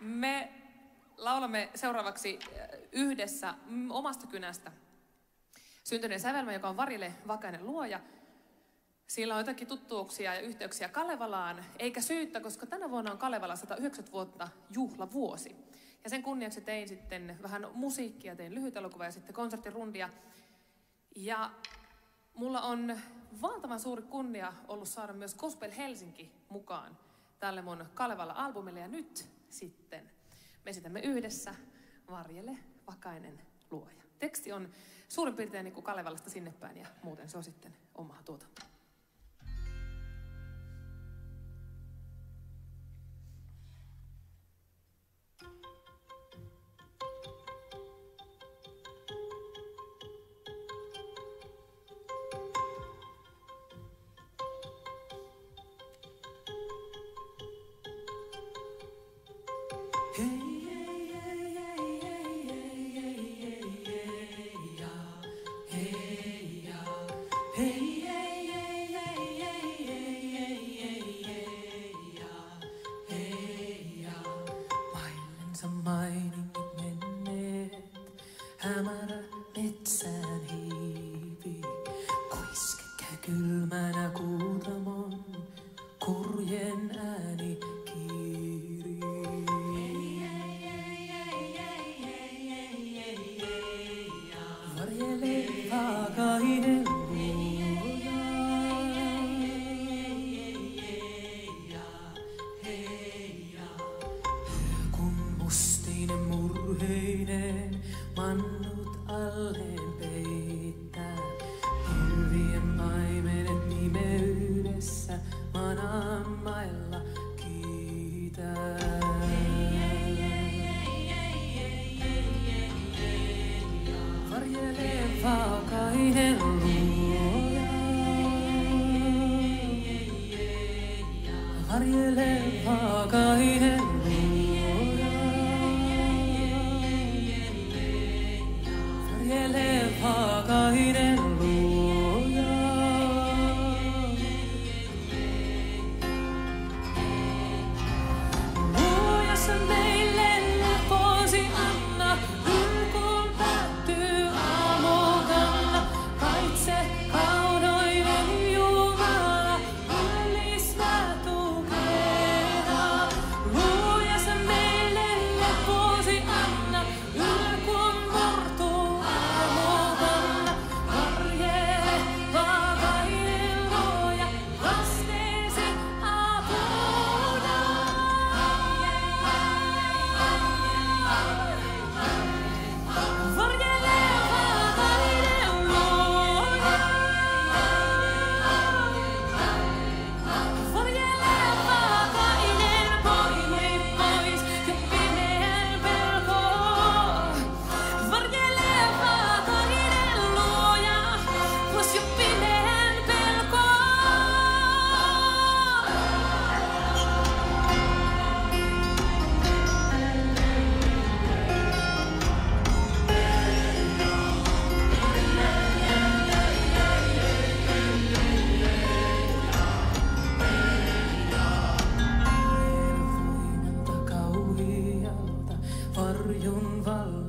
Me laulamme seuraavaksi yhdessä omasta kynästä syntyneen sävelmä, joka on Varjele Vakainen luoja. Sillä on jotakin tuttuuksia ja yhteyksiä Kalevalaan, eikä syyttä, koska tänä vuonna on Kalevala 190 vuotta juhlavuosi. Ja sen kunniaksi tein sitten vähän musiikkia, tein lyhytelokuvaa ja sitten konserttirundia. Ja mulla on valtavan suuri kunnia ollut saada myös Gospel Helsinki mukaan tälle mun Kalevala-albumille. Ja nyt sitten me esitämme yhdessä Varjele Vakainen luoja. Teksti on suurin piirtein niin kuin Kalevalasta sinne päin ja muuten se on sitten omaa tuotantoa. Mainingit menneet, hämärä metsään hiipi. Kuiske käy kylmänä kuutamon, kurjen ääni kiiri. Varjele Vakainen luoja. Mustinen murheinen mannut alleen peittää. Hirvien paimenet pimeydessä manamailla kiitää. Varjele Vakainen luoja. Varjele Vakainen luoja. Varjele Vakainen luoja. Luoja sä meille leposi anna, kun päättyy aamukanna. Kaitse kaunoinen Jumala, ylistää tukena. Luoja sä meille leposi anna, kun murtuu. Varjon val